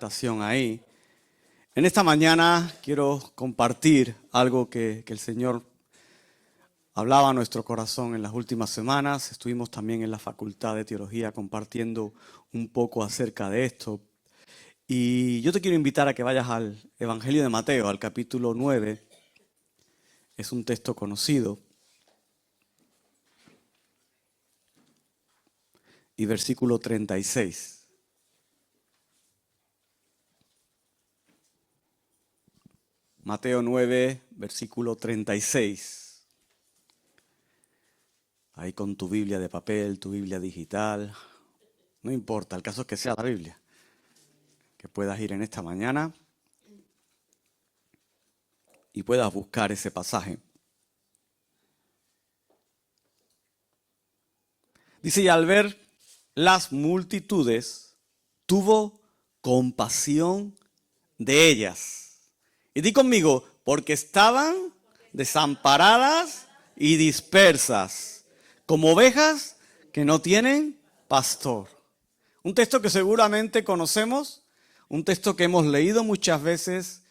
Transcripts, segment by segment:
presentación ahí. En esta mañana quiero compartir algo que el Señor hablaba a nuestro corazón en las últimas semanas. Estuvimos también en la Facultad de Teología compartiendo un poco acerca de esto. Y yo te quiero invitar a que vayas al Evangelio de Mateo, al capítulo 9. Es un texto conocido. Y versículo 36. Mateo 9, versículo 36. Ahí con tu Biblia de papel, tu Biblia digital. No importa, el caso es que sea la Biblia. Que puedas ir en esta mañana y puedas buscar ese pasaje. Dice, y al ver las multitudes, tuvo compasión de ellas. Y di conmigo, porque estaban desamparadas y dispersas, como ovejas que no tienen pastor. Un texto que seguramente conocemos, un texto que hemos leído muchas veces.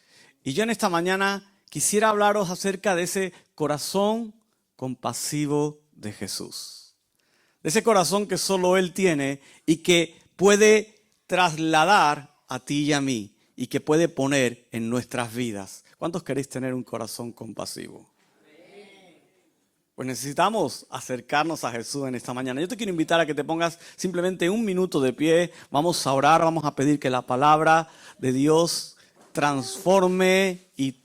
Y yo en esta mañana quisiera hablaros acerca de ese corazón compasivo de Jesús. De ese corazón que solo Él tiene y que puede trasladar a ti y a mí. Y que puede poner en nuestras vidas. ¿Cuántos queréis tener un corazón compasivo? Pues necesitamos acercarnos a Jesús en esta mañana. Yo te quiero invitar a que te pongas simplemente un minuto de pie. Vamos a orar, vamos a pedir que la palabra de Dios transforme y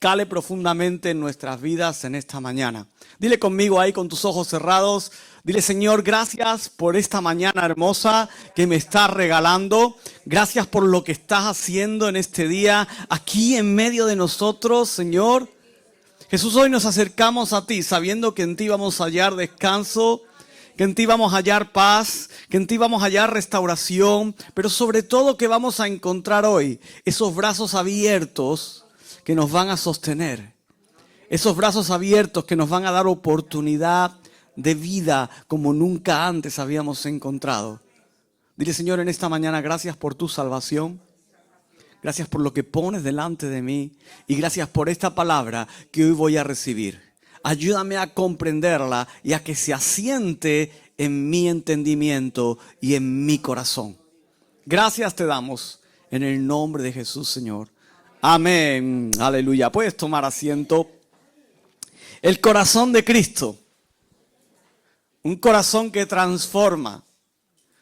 cale profundamente en nuestras vidas en esta mañana. Dile conmigo ahí con tus ojos cerrados. Dile, Señor, gracias por esta mañana hermosa que me estás regalando. Gracias por lo que estás haciendo en este día aquí en medio de nosotros, Señor. Jesús, hoy nos acercamos a ti sabiendo que en ti vamos a hallar descanso, que en ti vamos a hallar paz, que en ti vamos a hallar restauración, pero sobre todo que vamos a encontrar hoy esos brazos abiertos que nos van a sostener. Esos brazos abiertos que nos van a dar oportunidad de vida como nunca antes habíamos encontrado. Dile, Señor, en esta mañana, gracias por tu salvación. Gracias por lo que pones delante de mí. Y gracias por esta palabra que hoy voy a recibir. Ayúdame a comprenderla y a que se asiente en mi entendimiento y en mi corazón. Gracias te damos en el nombre de Jesús, Señor. Amén. Aleluya. Puedes tomar asiento. El corazón de Cristo. Un corazón que transforma.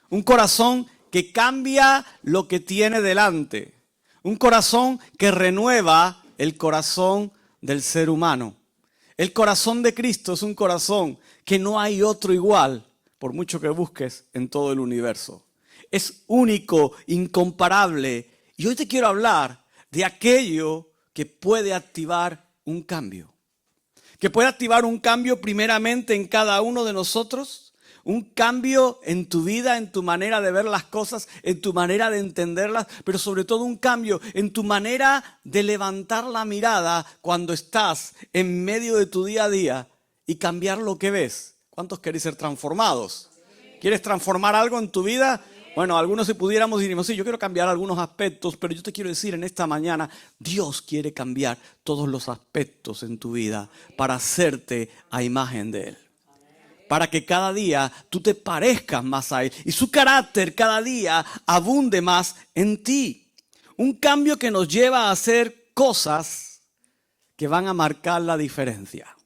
Un corazón que cambia lo que tiene delante. Un corazón que renueva el corazón del ser humano. El corazón de Cristo es un corazón que no hay otro igual, por mucho que busques en todo el universo. Es único, incomparable. Y hoy te quiero hablar de aquello que puede activar un cambio. Que puede activar un cambio primeramente en cada uno de nosotros, un cambio en tu vida, en tu manera de ver las cosas, en tu manera de entenderlas, pero sobre todo un cambio en tu manera de levantar la mirada cuando estás en medio de tu día a día y cambiar lo que ves. ¿Cuántos queréis ser transformados? ¿Quieres transformar algo en tu vida? Bueno, algunos si pudiéramos diríamos, sí, yo quiero cambiar algunos aspectos, pero yo te quiero decir en esta mañana, Dios quiere cambiar todos los aspectos en tu vida para hacerte a imagen de Él. Para que cada día tú te parezcas más a Él y su carácter cada día abunde más en ti. Un cambio que nos lleva a hacer cosas que van a marcar la diferencia.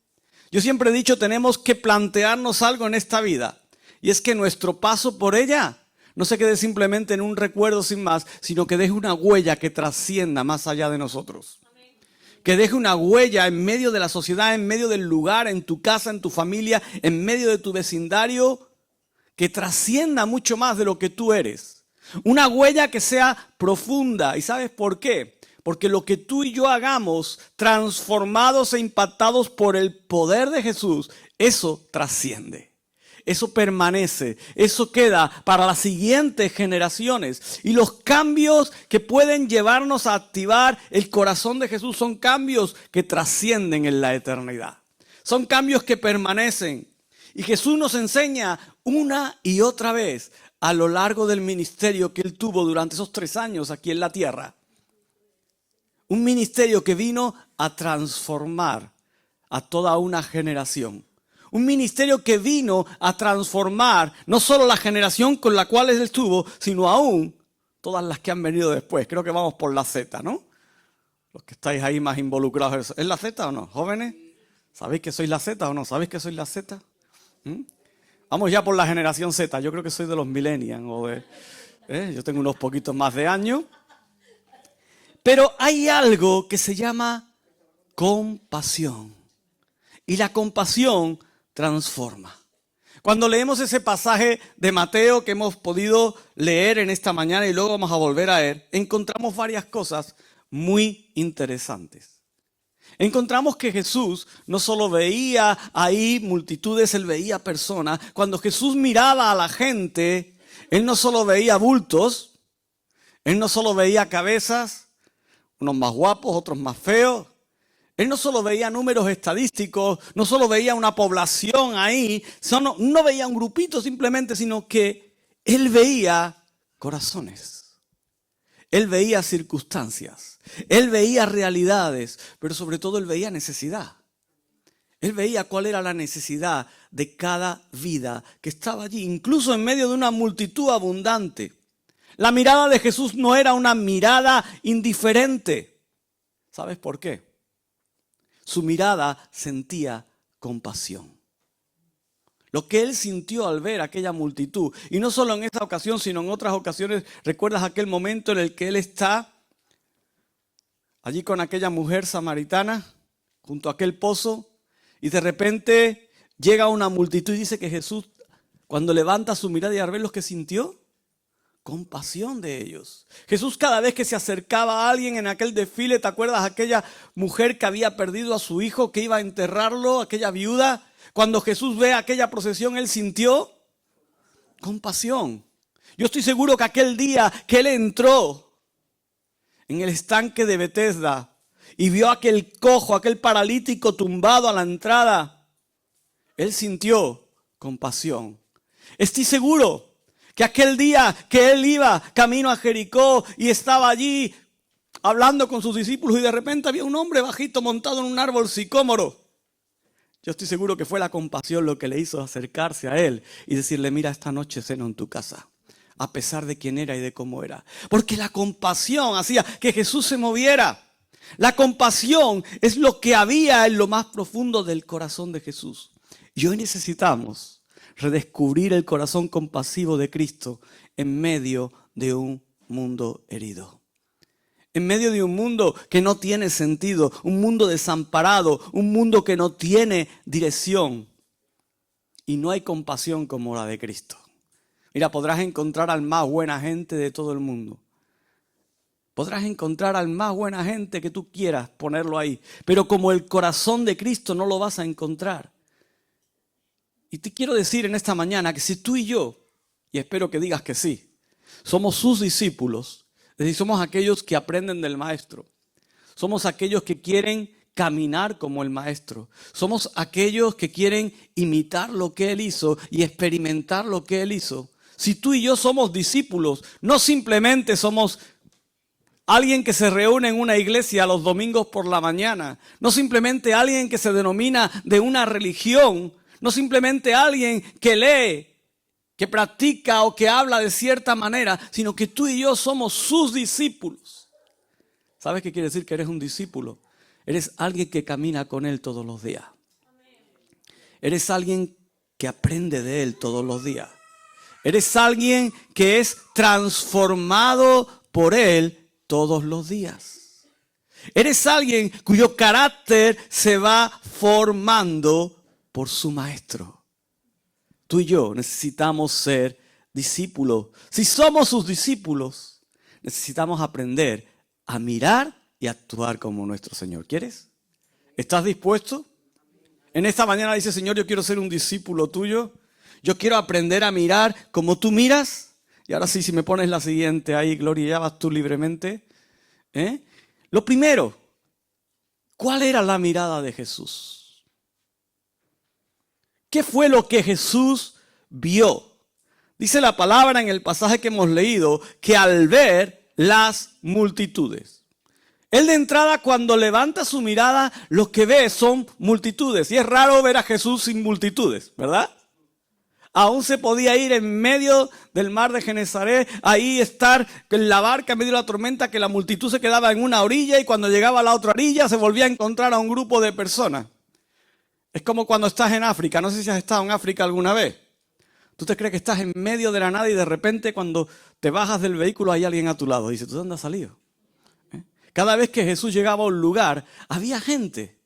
Yo siempre he dicho, tenemos que plantearnos algo en esta vida y es que nuestro paso por ella no se quede simplemente en un recuerdo sin más, sino que deje una huella que trascienda más allá de nosotros. Que deje una huella en medio de la sociedad, en medio del lugar, en tu casa, en tu familia, en medio de tu vecindario, que trascienda mucho más de lo que tú eres. Una huella que sea profunda. ¿Y sabes por qué? Porque lo que tú y yo hagamos, transformados e impactados por el poder de Jesús, eso trasciende. Eso permanece, eso queda para las siguientes generaciones. Y los cambios que pueden llevarnos a activar el corazón de Jesús son cambios que trascienden en la eternidad. Son cambios que permanecen. Y Jesús nos enseña una y otra vez a lo largo del ministerio que Él tuvo durante esos 3 años aquí en la tierra. Un ministerio que vino a transformar a toda una generación. Un ministerio que vino a transformar no solo la generación con la cual Él estuvo, sino aún todas las que han venido después. Creo que vamos por la Z, ¿no? Los que estáis ahí más involucrados. ¿Es la Z o no, jóvenes? ¿Sabéis que sois la Z o no? ¿Sabéis que sois la Z? Vamos ya por la generación Z. Yo creo que soy de los millennials. Yo tengo unos poquitos más de años. Pero hay algo que se llama compasión. Y la compasión transforma. Cuando leemos ese pasaje de Mateo que hemos podido leer en esta mañana y luego vamos a volver a él, encontramos varias cosas muy interesantes. Encontramos que Jesús no solo veía ahí multitudes, Él veía personas. Cuando Jesús miraba a la gente, Él no solo veía bultos, Él no solo veía cabezas, unos más guapos, otros más feos. Él no solo veía números estadísticos, no solo veía una población ahí, no veía un grupito simplemente, sino que Él veía corazones. Él veía circunstancias, Él veía realidades, pero sobre todo Él veía necesidad. Él veía cuál era la necesidad de cada vida que estaba allí, incluso en medio de una multitud abundante. La mirada de Jesús no era una mirada indiferente. ¿Sabes por qué? Su mirada sentía compasión. Lo que Él sintió al ver aquella multitud, y no solo en esta ocasión, sino en otras ocasiones, ¿recuerdas aquel momento en el que Él está allí con aquella mujer samaritana, junto a aquel pozo, y de repente llega una multitud y dice que Jesús, cuando levanta su mirada y al ver lo que sintió, compasión de ellos. Jesús cada vez que se acercaba a alguien en aquel desfile, ¿te acuerdas aquella mujer que había perdido a su hijo, que iba a enterrarlo, aquella viuda? Cuando Jesús ve aquella procesión, Él sintió compasión. Yo estoy seguro que aquel día que Él entró en el estanque de Betesda y vio aquel cojo, aquel paralítico tumbado a la entrada, Él sintió compasión. Estoy seguro que aquel día que Él iba camino a Jericó y estaba allí hablando con sus discípulos y de repente había un hombre bajito montado en un árbol sicómoro. Yo estoy seguro que fue la compasión lo que le hizo acercarse a Él y decirle, mira, esta noche ceno en tu casa, a pesar de quién era y de cómo era. Porque la compasión hacía que Jesús se moviera. La compasión es lo que había en lo más profundo del corazón de Jesús. Y hoy necesitamos redescubrir el corazón compasivo de Cristo en medio de un mundo herido. En medio de un mundo que no tiene sentido, un mundo desamparado, un mundo que no tiene dirección. Y no hay compasión como la de Cristo. Mira, podrás encontrar al más buena gente de todo el mundo. Podrás encontrar al más buena gente que tú quieras ponerlo ahí. Pero como el corazón de Cristo no lo vas a encontrar. Y te quiero decir en esta mañana que si tú y yo, y espero que digas que sí, somos sus discípulos, es decir, somos aquellos que aprenden del Maestro, somos aquellos que quieren caminar como el Maestro, somos aquellos que quieren imitar lo que Él hizo y experimentar lo que Él hizo. Si tú y yo somos discípulos, no simplemente somos alguien que se reúne en una iglesia los domingos por la mañana, no simplemente alguien que se denomina de una religión, no simplemente alguien que lee, que practica o que habla de cierta manera, sino que tú y yo somos sus discípulos. ¿Sabes qué quiere decir que eres un discípulo? Eres alguien que camina con Él todos los días. Eres alguien que aprende de Él todos los días. Eres alguien que es transformado por Él todos los días. Eres alguien cuyo carácter se va formando por su Maestro. Tú y yo necesitamos ser discípulos. Si somos sus discípulos, necesitamos aprender a mirar y actuar como nuestro Señor. ¿Quieres? ¿Estás dispuesto? En esta mañana dice, Señor, yo quiero ser un discípulo tuyo. Yo quiero aprender a mirar como tú miras. Y ahora sí, si me pones la siguiente ahí, Gloria, ya vas tú libremente. Lo primero, ¿cuál era la mirada de Jesús? ¿Qué fue lo que Jesús vio? Dice la palabra en el pasaje que hemos leído que al ver las multitudes. Él de entrada cuando levanta su mirada lo que ve son multitudes. Y es raro ver a Jesús sin multitudes, ¿verdad? Aún se podía ir en medio del mar de Genesaret, ahí estar en la barca en medio de la tormenta, que la multitud se quedaba en una orilla y cuando llegaba a la otra orilla se volvía a encontrar a un grupo de personas. Es como cuando estás en África, no sé si has estado en África alguna vez. Tú te crees que estás en medio de la nada y de repente cuando te bajas del vehículo hay alguien a tu lado. Dice, ¿tú dónde has salido? Cada vez que Jesús llegaba a un lugar, había gente,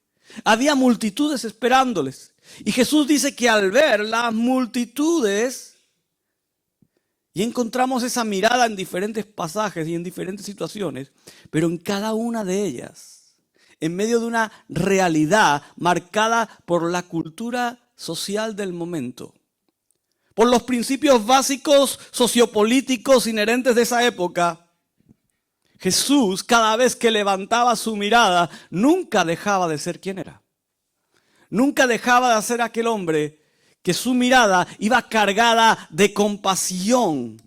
había multitudes esperándoles. Y Jesús dice que al ver las multitudes, y encontramos esa mirada en diferentes pasajes y en diferentes situaciones, pero en cada una de ellas, en medio de una realidad marcada por la cultura social del momento, por los principios básicos sociopolíticos inherentes de esa época, Jesús, cada vez que levantaba su mirada, nunca dejaba de ser quien era. Nunca dejaba de ser aquel hombre que su mirada iba cargada de compasión.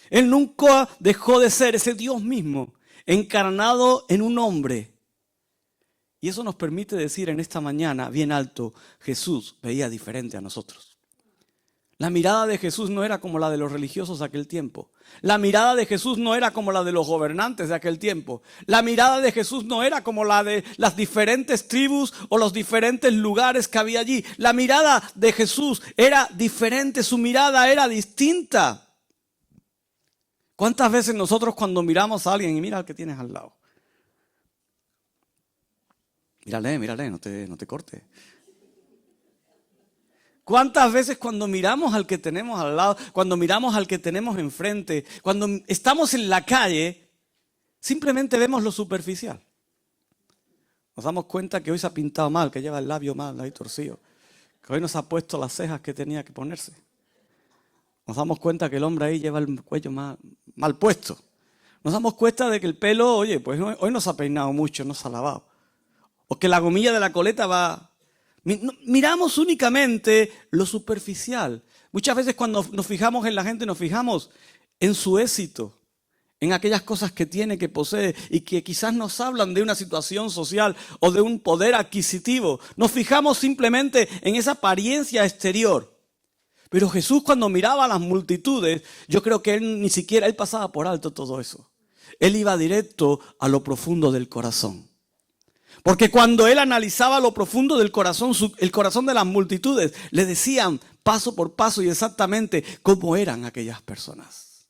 Él nunca dejó de ser ese Dios mismo, encarnado en un hombre. Y eso nos permite decir en esta mañana, bien alto, Jesús veía diferente a nosotros. La mirada de Jesús no era como la de los religiosos de aquel tiempo. La mirada de Jesús no era como la de los gobernantes de aquel tiempo. La mirada de Jesús no era como la de las diferentes tribus o los diferentes lugares que había allí. La mirada de Jesús era diferente, su mirada era distinta. ¿Cuántas veces nosotros cuando miramos a alguien y mira al que tienes al lado? Mírale, no te cortes. ¿Cuántas veces cuando miramos al que tenemos al lado, cuando miramos al que tenemos enfrente, cuando estamos en la calle, simplemente vemos lo superficial? Nos damos cuenta que hoy se ha pintado mal, que lleva el labio mal, ahí torcido, que hoy no se ha puesto las cejas que tenía que ponerse. Nos damos cuenta que el hombre ahí lleva el cuello mal puesto. Nos damos cuenta de que el pelo, oye, pues hoy no se ha peinado mucho, no se ha lavado. O que la gomilla de la coleta va... Miramos únicamente lo superficial. Muchas veces cuando nos fijamos en la gente, nos fijamos en su éxito, en aquellas cosas que tiene, que posee y que quizás nos hablan de una situación social o de un poder adquisitivo. Nos fijamos simplemente en esa apariencia exterior. Pero Jesús cuando miraba a las multitudes, yo creo que él pasaba por alto todo eso. Él iba directo a lo profundo del corazón. Porque cuando él analizaba lo profundo del corazón, el corazón de las multitudes, le decían paso por paso y exactamente cómo eran aquellas personas.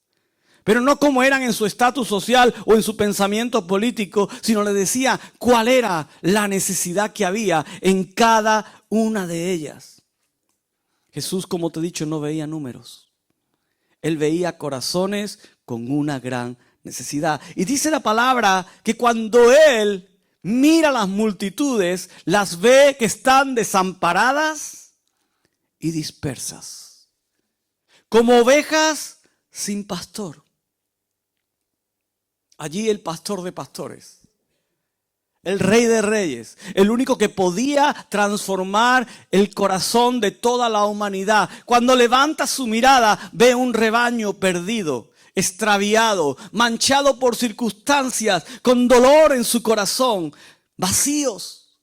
Pero no cómo eran en su estatus social o en su pensamiento político, sino le decía cuál era la necesidad que había en cada una de ellas. Jesús, como te he dicho, no veía números. Él veía corazones con una gran necesidad. Y dice la palabra que cuando él mira las multitudes, las ve que están desamparadas y dispersas, como ovejas sin pastor. Allí el pastor de pastores, el rey de reyes, el único que podía transformar el corazón de toda la humanidad. Cuando levanta su mirada, ve un rebaño perdido, extraviado, manchado por circunstancias, con dolor en su corazón, vacíos.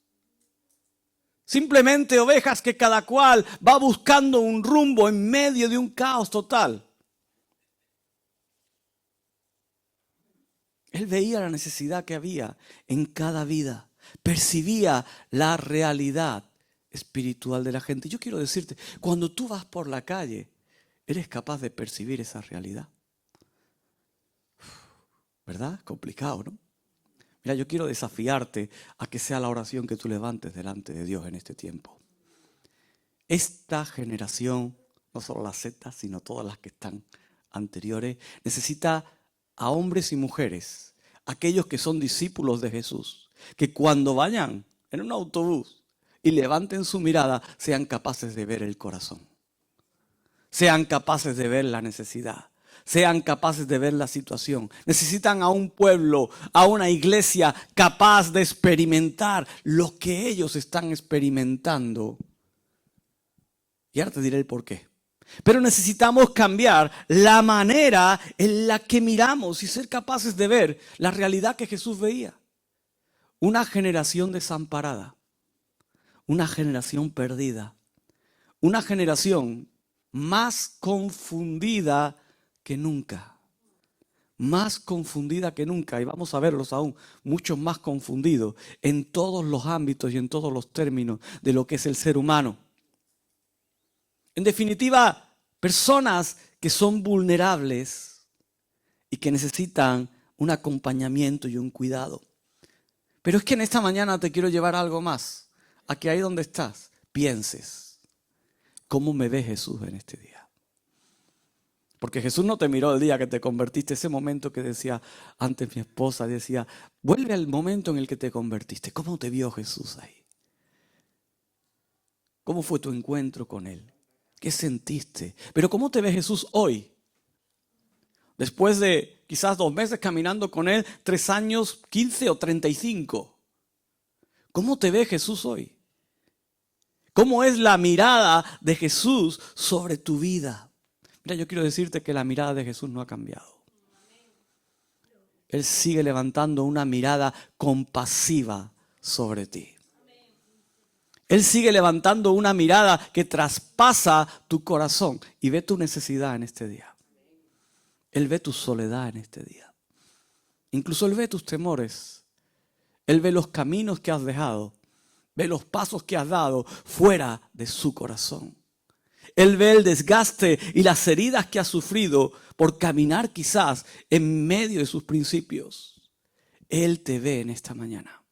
Simplemente ovejas que cada cual va buscando un rumbo en medio de un caos total. Él veía la necesidad que había en cada vida, percibía la realidad espiritual de la gente. Yo quiero decirte, cuando tú vas por la calle, eres capaz de percibir esa realidad. ¿Verdad? Complicado, ¿no? Mira, yo quiero desafiarte a que sea la oración que tú levantes delante de Dios en este tiempo. Esta generación, no solo la Z, sino todas las que están anteriores, necesita a hombres y mujeres, aquellos que son discípulos de Jesús, que cuando vayan en un autobús y levanten su mirada, sean capaces de ver el corazón, sean capaces de ver la necesidad, sean capaces de ver la situación. Necesitan a un pueblo, a una iglesia capaz de experimentar lo que ellos están experimentando Y ahora te diré el por qué. Pero necesitamos cambiar la manera en la que miramos y ser capaces de ver la realidad que Jesús veía. Una generación desamparada, una generación perdida, una generación más confundida que nunca. Más confundida que nunca, y vamos a verlos aún muchos más confundidos en todos los ámbitos y en todos los términos de lo que es el ser humano. En definitiva, personas que son vulnerables y que necesitan un acompañamiento y un cuidado. Pero es que en esta mañana te quiero llevar a algo más, a que ahí donde estás pienses, ¿cómo me ve Jesús en este día? Porque Jesús no te miró el día que te convertiste, ese momento que decía antes mi esposa, decía, vuelve al momento en el que te convertiste. ¿Cómo te vio Jesús ahí? ¿Cómo fue tu encuentro con Él? ¿Qué sentiste? Pero ¿cómo te ve Jesús hoy? Después de quizás 2 meses caminando con Él, 3 años, 15 o 35. ¿Cómo te ve Jesús hoy? ¿Cómo es la mirada de Jesús sobre tu vida? Mira, yo quiero decirte que la mirada de Jesús no ha cambiado. Él sigue levantando una mirada compasiva sobre ti. Él sigue levantando una mirada que traspasa tu corazón y ve tu necesidad en este día. Él ve tu soledad en este día. Incluso Él ve tus temores. Él ve los caminos que has dejado. Ve los pasos que has dado fuera de su corazón. Él ve el desgaste y las heridas que has sufrido por caminar quizás en medio de sus principios. Él te ve en esta mañana.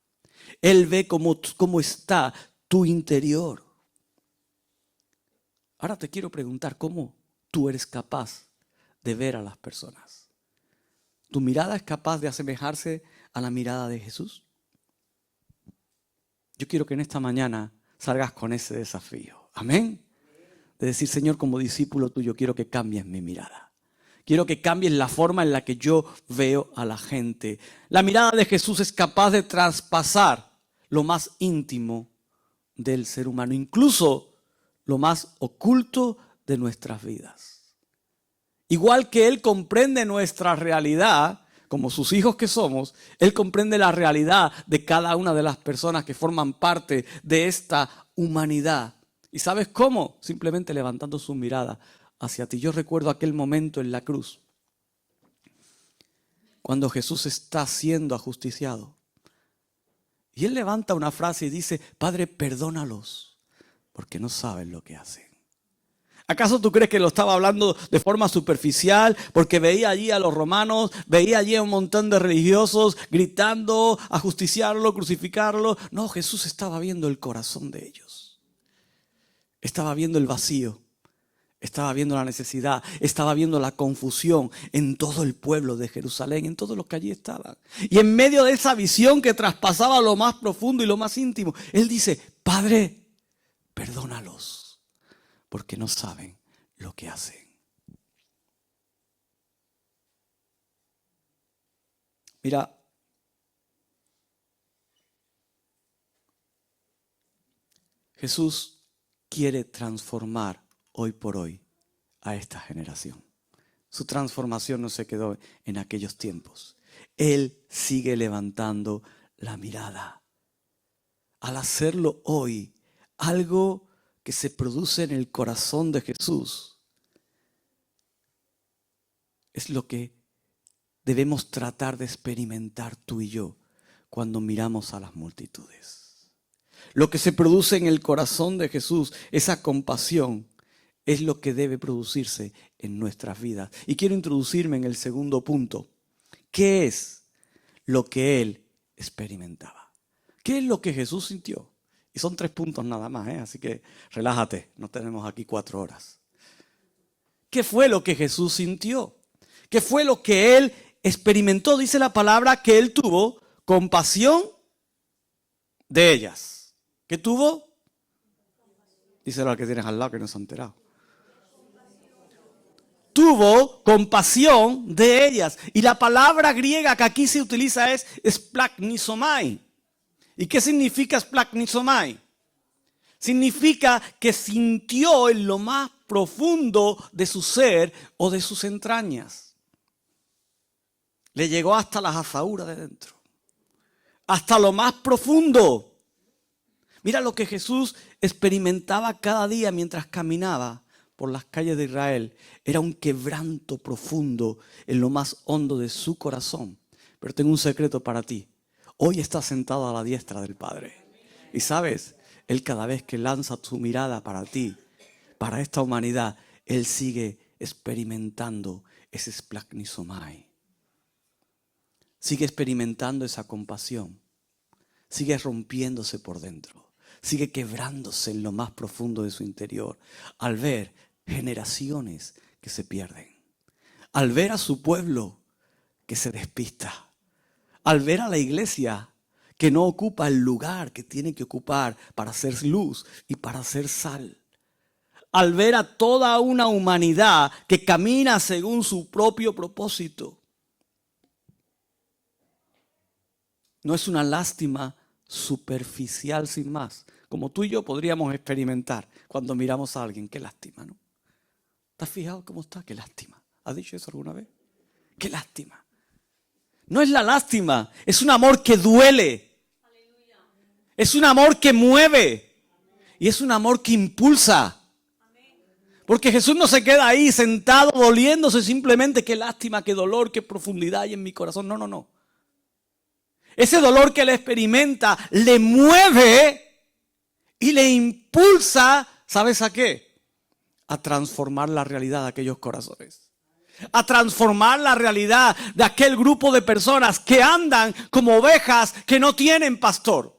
Él ve cómo está tu interior. Ahora te quiero preguntar, ¿cómo tú eres capaz de ver a las personas? ¿Tu mirada es capaz de asemejarse a la mirada de Jesús? Yo quiero que en esta mañana salgas con ese desafío. Amén. De decir, Señor, como discípulo tuyo, quiero que cambies mi mirada. Quiero que cambies la forma en la que yo veo a la gente. La mirada de Jesús es capaz de traspasar lo más íntimo del ser humano, incluso lo más oculto de nuestras vidas. Igual que Él comprende nuestra realidad, como sus hijos que somos, Él comprende la realidad de cada una de las personas que forman parte de esta humanidad. ¿Y sabes cómo? Simplemente levantando su mirada hacia ti. Yo recuerdo aquel momento en la cruz, cuando Jesús está siendo ajusticiado. Y Él levanta una frase y dice, Padre, perdónalos, porque no saben lo que hacen. ¿Acaso tú crees que lo estaba hablando de forma superficial? Porque veía allí a los romanos, veía allí a un montón de religiosos gritando, ajusticiarlo, crucificarlo. No, Jesús estaba viendo el corazón de ellos. Estaba viendo el vacío, estaba viendo la necesidad, estaba viendo la confusión en todo el pueblo de Jerusalén, en todos los que allí estaban. Y en medio de esa visión que traspasaba lo más profundo y lo más íntimo, Él dice, Padre, perdónalos, porque no saben lo que hacen. Mira, Jesús quiere transformar hoy por hoy a esta generación. Su transformación no se quedó en aquellos tiempos. Él sigue levantando la mirada. Al hacerlo hoy, algo que se produce en el corazón de Jesús es lo que debemos tratar de experimentar tú y yo cuando miramos a las multitudes. Lo que se produce en el corazón de Jesús, esa compasión, es lo que debe producirse en nuestras vidas. Y quiero introducirme en el segundo punto. ¿Qué es lo que Él experimentaba? ¿Qué es lo que Jesús sintió? Y son 3 puntos nada más, así que relájate, no tenemos aquí 4 horas. ¿Qué fue lo que Jesús sintió? ¿Qué fue lo que Él experimentó? Dice la palabra que Él tuvo compasión de ellas. ¿Qué tuvo? Díselo al que tienes al lado que no se ha enterado. Tuvo compasión de ellas. Y la palabra griega que aquí se utiliza es splagchnizomai. ¿Y qué significa splagchnizomai? Significa que sintió en lo más profundo de su ser o de sus entrañas. Le llegó hasta las asaúras de dentro. Hasta lo más profundo. Mira lo que Jesús experimentaba cada día mientras caminaba por las calles de Israel. Era un quebranto profundo en lo más hondo de su corazón. Pero tengo un secreto para ti. Hoy está sentado a la diestra del Padre. Y sabes, Él cada vez que lanza su mirada para ti, para esta humanidad, Él sigue experimentando ese splagnisomai. Sigue experimentando esa compasión. Sigue rompiéndose por dentro. Sigue quebrándose en lo más profundo de su interior. Al ver generaciones que se pierden. Al ver a su pueblo que se despista. Al ver a la iglesia que no ocupa el lugar que tiene que ocupar para ser luz y para ser sal. Al ver a toda una humanidad que camina según su propio propósito. No es una lástima superficial sin más, como tú y yo podríamos experimentar cuando miramos a alguien. Qué lástima, ¿no? ¿Te has fijado cómo está? Qué lástima. ¿Has dicho eso alguna vez? Qué lástima. No es la lástima, es un amor que duele. Es un amor que mueve. Y es un amor que impulsa. Porque Jesús no se queda ahí sentado doliéndose simplemente. Qué lástima, qué dolor, qué profundidad hay en mi corazón. No, no, no. Ese dolor que él experimenta le mueve y le impulsa, ¿sabes a qué? A transformar la realidad de aquellos corazones. A transformar la realidad de aquel grupo de personas que andan como ovejas que no tienen pastor.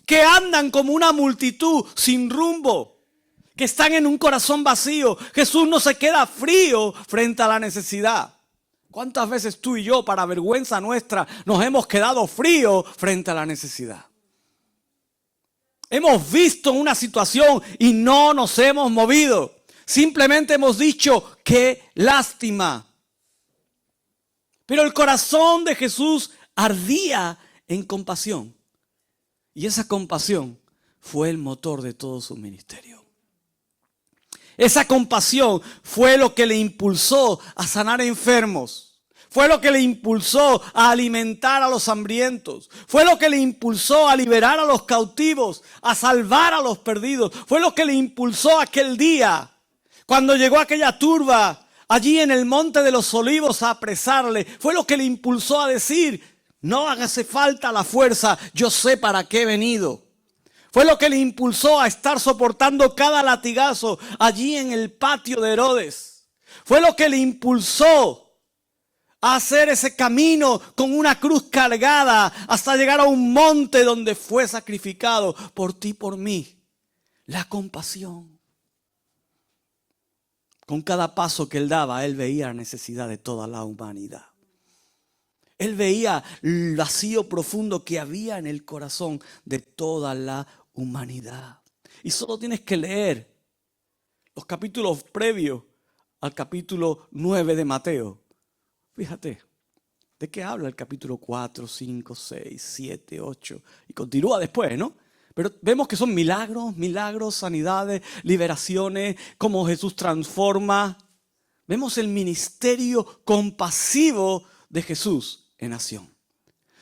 Que andan como una multitud sin rumbo. Que están en un corazón vacío. Jesús no se queda frío frente a la necesidad. ¿Cuántas veces tú y yo, para vergüenza nuestra, nos hemos quedado fríos frente a la necesidad? Hemos visto una situación y no nos hemos movido. Simplemente hemos dicho, qué lástima. Pero el corazón de Jesús ardía en compasión. Y esa compasión fue el motor de todo su ministerio. Esa compasión fue lo que le impulsó a sanar enfermos. Fue lo que le impulsó a alimentar a los hambrientos. Fue lo que le impulsó a liberar a los cautivos, a salvar a los perdidos. Fue lo que le impulsó aquel día, cuando llegó aquella turba allí en el Monte de los Olivos a apresarle. Fue lo que le impulsó a decir, no hace falta la fuerza, yo sé para qué he venido. Fue lo que le impulsó a estar soportando cada latigazo allí en el patio de Herodes. Fue lo que le impulsó a hacer ese camino con una cruz cargada hasta llegar a un monte donde fue sacrificado por ti y por mí. La compasión. Con cada paso que él daba, él veía la necesidad de toda la humanidad. Él veía el vacío profundo que había en el corazón de toda la humanidad. Y solo tienes que leer los capítulos previos al capítulo 9 de Mateo. Fíjate, ¿de qué habla el capítulo 4, 5, 6, 7, 8? Y continúa después, ¿no? Pero vemos que son milagros, sanidades, liberaciones, cómo Jesús transforma. Vemos el ministerio compasivo de Jesús en acción.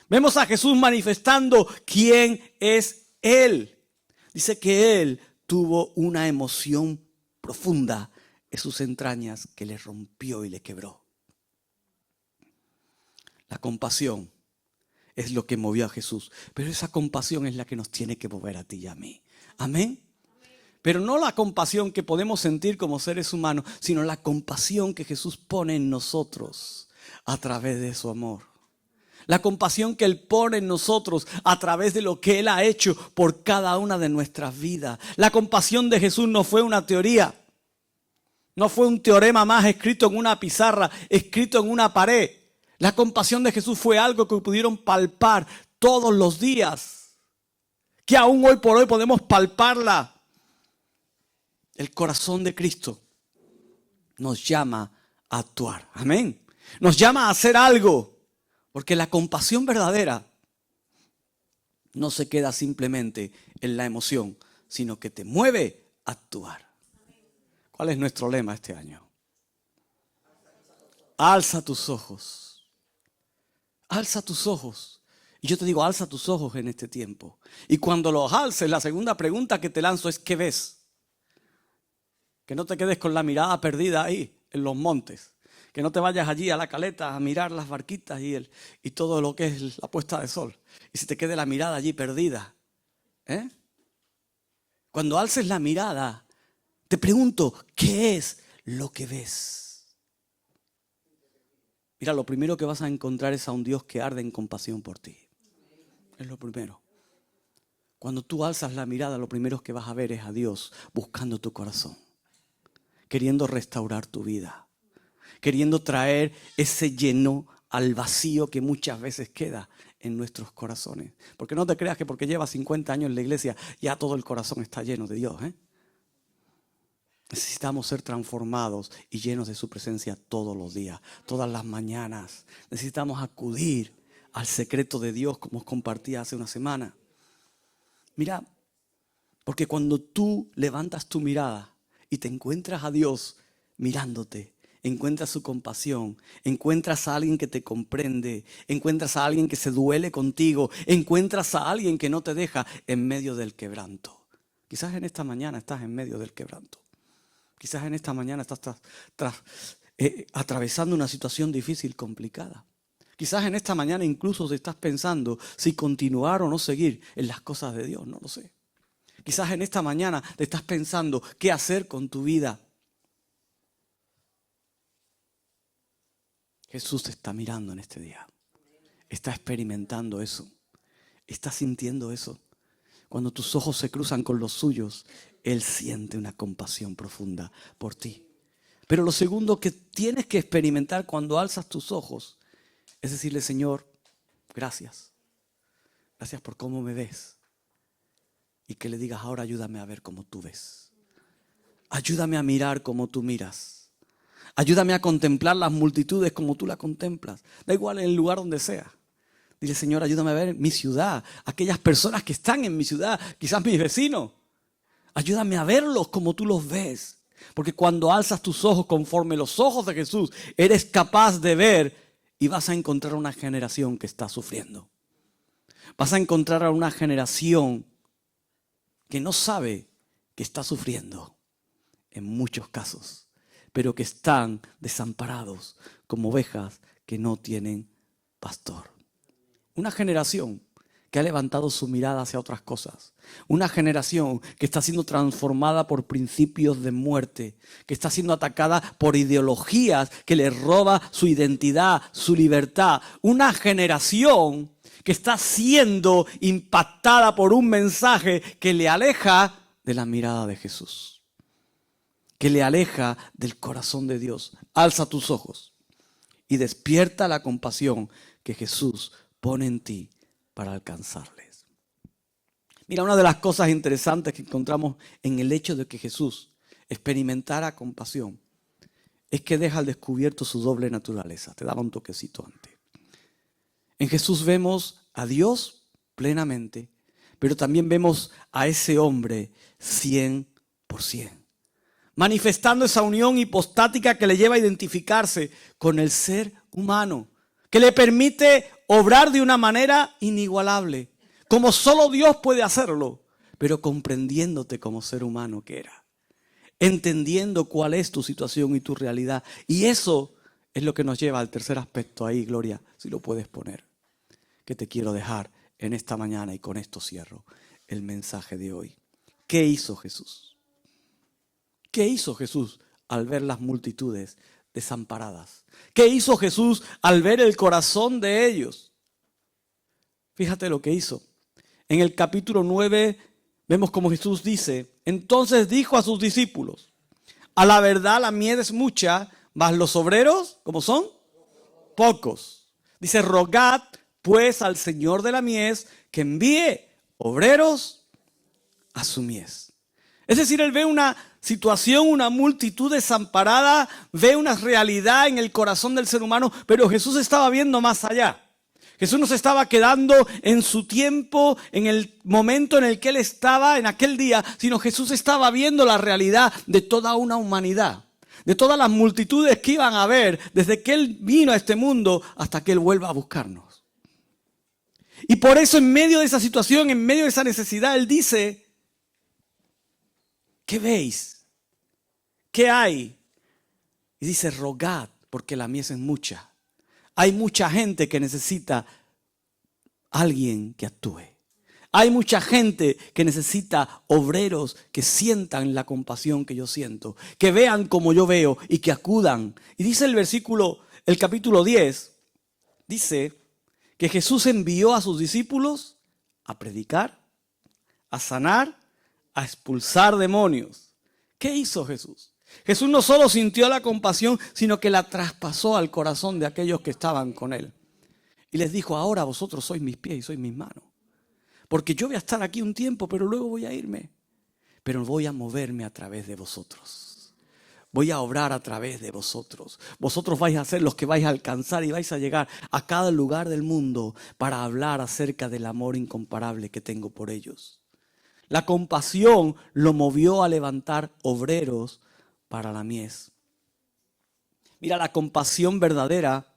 Vemos a Jesús manifestando quién es Él. Dice que Él tuvo una emoción profunda en sus entrañas que le rompió y le quebró. La compasión es lo que movió a Jesús. Pero esa compasión es la que nos tiene que mover a ti y a mí. Amén. Pero no la compasión que podemos sentir como seres humanos, sino la compasión que Jesús pone en nosotros a través de su amor. La compasión que Él pone en nosotros a través de lo que Él ha hecho por cada una de nuestras vidas. La compasión de Jesús no fue una teoría. No fue un teorema más escrito en una pizarra, escrito en una pared. La compasión de Jesús fue algo que pudieron palpar todos los días. Que aún hoy por hoy podemos palparla. El corazón de Cristo nos llama a actuar. Amén. Nos llama a hacer algo. Porque la compasión verdadera no se queda simplemente en la emoción, sino que te mueve a actuar. ¿Cuál es nuestro lema este año? Alza tus ojos. Alza tus ojos. Y yo te digo, alza tus ojos en este tiempo. Y cuando los alces, la segunda pregunta que te lanzo es, ¿qué ves? Que no te quedes con la mirada perdida ahí, en los montes. Que no te vayas allí a la caleta a mirar las barquitas y todo lo que es la puesta de sol. Y se te quede la mirada allí perdida. Cuando alces la mirada, te pregunto, ¿qué es lo que ves? Mira, lo primero que vas a encontrar es a un Dios que arde en compasión por ti. Es lo primero. Cuando tú alzas la mirada, lo primero que vas a ver es a Dios buscando tu corazón, queriendo restaurar tu vida, queriendo traer ese lleno al vacío que muchas veces queda en nuestros corazones. Porque no te creas que porque llevas 50 años en la iglesia ya todo el corazón está lleno de Dios. Necesitamos ser transformados y llenos de su presencia todos los días, todas las mañanas. Necesitamos acudir al secreto de Dios, como os compartí hace una semana. Mira, porque cuando tú levantas tu mirada y te encuentras a Dios mirándote, encuentras su compasión, encuentras a alguien que te comprende, encuentras a alguien que se duele contigo, encuentras a alguien que no te deja en medio del quebranto. Quizás en esta mañana estás en medio del quebranto. Quizás en esta mañana estás atravesando una situación difícil, complicada. Quizás en esta mañana incluso te estás pensando si continuar o no seguir en las cosas de Dios, no lo sé. Quizás en esta mañana te estás pensando qué hacer con tu vida. Jesús te está mirando en este día. Está experimentando eso. Está sintiendo eso. Cuando tus ojos se cruzan con los suyos, Él siente una compasión profunda por ti. Pero lo segundo que tienes que experimentar cuando alzas tus ojos es decirle, Señor, gracias. Gracias por cómo me ves. Y que le digas, ahora ayúdame a ver cómo tú ves. Ayúdame a mirar como tú miras. Ayúdame a contemplar las multitudes como tú las contemplas. Da igual en el lugar donde sea. Dile, Señor, ayúdame a ver mi ciudad, aquellas personas que están en mi ciudad, quizás mis vecinos. Ayúdame a verlos como tú los ves. Porque cuando alzas tus ojos conforme los ojos de Jesús, eres capaz de ver y vas a encontrar una generación que está sufriendo. Vas a encontrar a una generación que no sabe que está sufriendo en muchos casos, pero que están desamparados como ovejas que no tienen pastor. Una generación que ha levantado su mirada hacia otras cosas. Una generación que está siendo transformada por principios de muerte, que está siendo atacada por ideologías que le roba su identidad, su libertad. Una generación que está siendo impactada por un mensaje que le aleja de la mirada de Jesús, que le aleja del corazón de Dios. Alza tus ojos y despierta la compasión que Jesús pone en ti para alcanzarles. Mira, una de las cosas interesantes que encontramos en el hecho de que Jesús experimentara compasión es que deja al descubierto su doble naturaleza. Te daba un toquecito antes. En Jesús vemos a Dios plenamente, pero también vemos a ese hombre 100%, manifestando esa unión hipostática que le lleva a identificarse con el ser humano, que le permite obrar de una manera inigualable, como solo Dios puede hacerlo, pero comprendiéndote como ser humano que era, entendiendo cuál es tu situación y tu realidad. Y eso es lo que nos lleva al tercer aspecto ahí, Gloria, si lo puedes poner, que te quiero dejar en esta mañana, y con esto cierro el mensaje de hoy. ¿Qué hizo Jesús? ¿Qué hizo Jesús al ver las multitudes desamparadas? ¿Qué hizo Jesús al ver el corazón de ellos? Fíjate lo que hizo. En el capítulo 9 vemos como Jesús dice, entonces dijo a sus discípulos, a la verdad la mies es mucha, mas los obreros, ¿cómo son? Pocos. Dice, rogad pues al Señor de la mies que envíe obreros a su mies. Es decir, él ve una situación, una multitud desamparada, ve una realidad en el corazón del ser humano, pero Jesús estaba viendo más allá. Jesús no se estaba quedando en su tiempo, en el momento en el que Él estaba en aquel día, sino Jesús estaba viendo la realidad de toda una humanidad, de todas las multitudes que iban a ver desde que Él vino a este mundo hasta que Él vuelva a buscarnos. Y por eso en medio de esa situación, en medio de esa necesidad, Él dice, ¿qué veis? ¿Qué hay? Y dice, rogad, porque la mies es mucha. Hay mucha gente que necesita alguien que actúe. Hay mucha gente que necesita obreros que sientan la compasión que yo siento, que vean como yo veo y que acudan. Y dice el capítulo 10, dice que Jesús envió a sus discípulos a predicar, a sanar, a expulsar demonios. ¿Qué hizo Jesús? Jesús no solo sintió la compasión, sino que la traspasó al corazón de aquellos que estaban con Él. Y les dijo, ahora vosotros sois mis pies y sois mis manos. Porque yo voy a estar aquí un tiempo, pero luego voy a irme. Pero voy a moverme a través de vosotros. Voy a obrar a través de vosotros. Vosotros vais a ser los que vais a alcanzar y vais a llegar a cada lugar del mundo para hablar acerca del amor incomparable que tengo por ellos. La compasión lo movió a levantar obreros para la mies. Mira, la compasión verdadera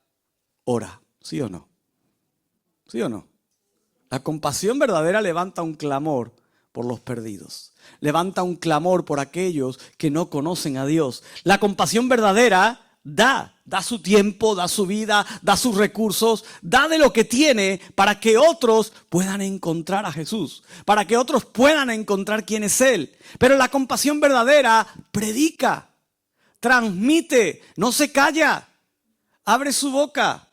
ora, ¿sí o no? ¿Sí o no? La compasión verdadera levanta un clamor por los perdidos. Levanta un clamor por aquellos que no conocen a Dios. La compasión verdadera da su tiempo, da su vida, da sus recursos, da de lo que tiene para que otros puedan encontrar a Jesús, para que otros puedan encontrar quién es Él. Pero la compasión verdadera predica, transmite, no se calla, abre su boca.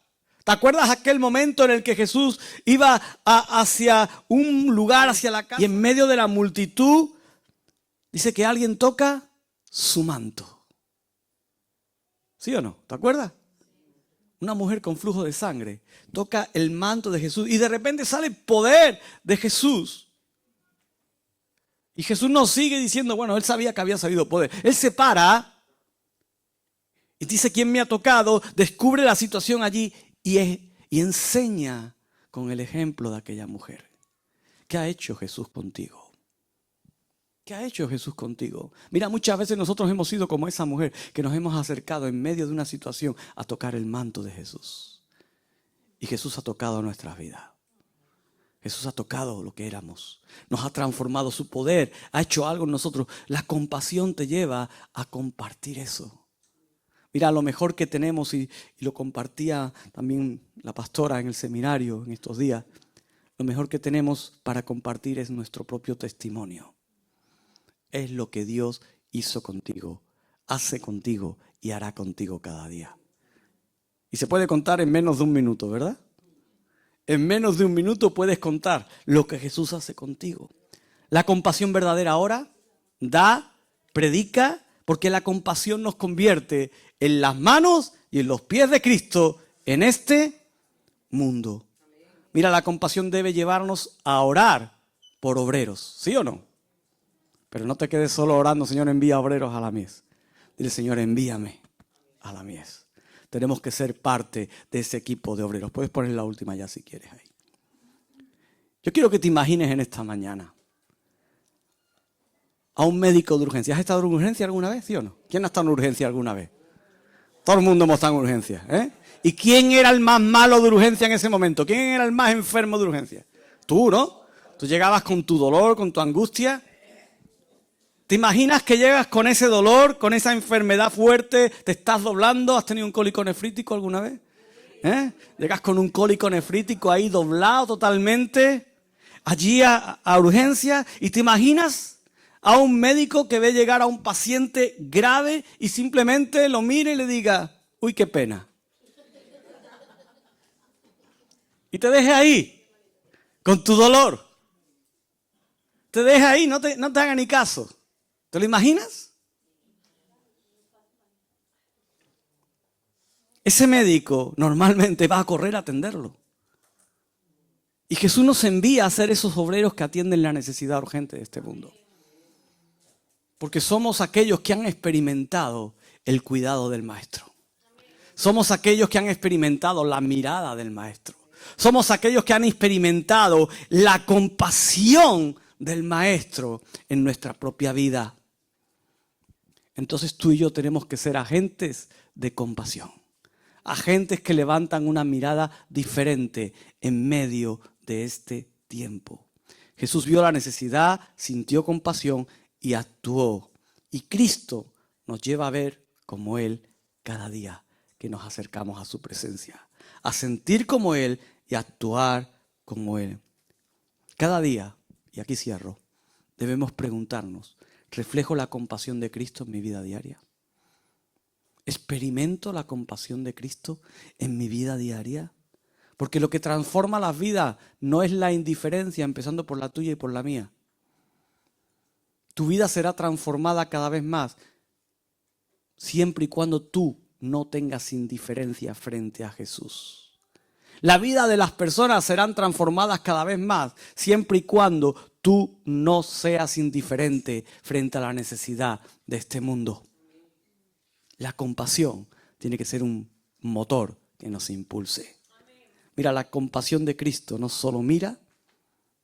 ¿Te acuerdas aquel momento en el que Jesús iba hacia un lugar, hacia la casa? Y en medio de la multitud, dice que alguien toca su manto. ¿Sí o no? ¿Te acuerdas? Una mujer con flujo de sangre toca el manto de Jesús y de repente sale poder de Jesús. Y Jesús nos sigue diciendo, bueno, Él sabía que había salido poder. Él se para y dice, ¿quién me ha tocado? Descubre la situación allí. Y enseña con el ejemplo de aquella mujer. ¿Qué ha hecho Jesús contigo? ¿Qué ha hecho Jesús contigo? Mira, muchas veces nosotros hemos sido como esa mujer que nos hemos acercado en medio de una situación a tocar el manto de Jesús. Y Jesús ha tocado nuestras vidas. Jesús ha tocado lo que éramos. Nos ha transformado, su poder ha hecho algo en nosotros. La compasión te lleva a compartir eso. Mira, lo mejor que tenemos, y lo compartía también la pastora en el seminario en estos días, lo mejor que tenemos para compartir es nuestro propio testimonio. Es lo que Dios hizo contigo, hace contigo y hará contigo cada día. Y se puede contar en menos de un minuto, ¿verdad? En menos de un minuto puedes contar lo que Jesús hace contigo. La compasión verdadera ahora da, predica, porque la compasión nos convierte en las manos y en los pies de Cristo en este mundo. Mira, la compasión debe llevarnos a orar por obreros, ¿sí o no? Pero no te quedes solo orando, Señor, envía obreros a la mies. Dile, Señor, envíame a la mies. Tenemos que ser parte de ese equipo de obreros. Puedes poner la última ya si quieres ahí. Yo quiero que te imagines en esta mañana a un médico de urgencia. ¿Has estado en urgencia alguna vez, sí o no? ¿Quién ha estado en urgencia alguna vez? Todo el mundo hemos estado en urgencia, ¿eh? ¿Y quién era el más malo de urgencia en ese momento? ¿Quién era el más enfermo de urgencia? Tú, ¿no? Tú llegabas con tu dolor, con tu angustia. ¿Te imaginas que llegas con ese dolor, con esa enfermedad fuerte, te estás doblando? ¿Has tenido un cólico nefrítico alguna vez? Llegas con un cólico nefrítico ahí doblado totalmente, allí a urgencia, y te imaginas a un médico que ve llegar a un paciente grave y simplemente lo mire y le diga, uy, qué pena. Y te deje ahí, con tu dolor. Te deje ahí, no te haga ni caso. ¿Te lo imaginas? Ese médico normalmente va a correr a atenderlo. Y Jesús nos envía a ser esos obreros que atienden la necesidad urgente de este mundo. Porque somos aquellos que han experimentado el cuidado del Maestro. Somos aquellos que han experimentado la mirada del Maestro. Somos aquellos que han experimentado la compasión del Maestro en nuestra propia vida. Entonces tú y yo tenemos que ser agentes de compasión. Agentes que levantan una mirada diferente en medio de este tiempo. Jesús vio la necesidad, sintió compasión y actuó. Y Cristo nos lleva a ver como Él cada día que nos acercamos a su presencia. A sentir como Él y a actuar como Él. Cada día, y aquí cierro, debemos preguntarnos, ¿reflejo la compasión de Cristo en mi vida diaria? ¿Experimento la compasión de Cristo en mi vida diaria? Porque lo que transforma las vidas no es la indiferencia, empezando por la tuya y por la mía. Tu vida será transformada cada vez más, siempre y cuando tú no tengas indiferencia frente a Jesús. La vida de las personas serán transformadas cada vez más, siempre y cuando tú no seas indiferente frente a la necesidad de este mundo. La compasión tiene que ser un motor que nos impulse. Mira, la compasión de Cristo no solo mira,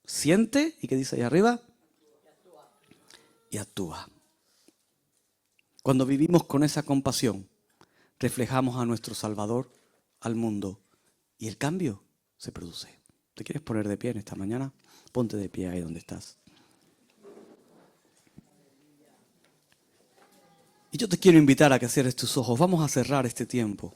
siente, ¿y qué dice ahí arriba? Y actúa. Cuando vivimos con esa compasión, reflejamos a nuestro Salvador al mundo y el cambio se produce. ¿Te quieres poner de pie en esta mañana? Ponte de pie ahí donde estás. Y yo te quiero invitar a que cierres tus ojos. Vamos a cerrar este tiempo.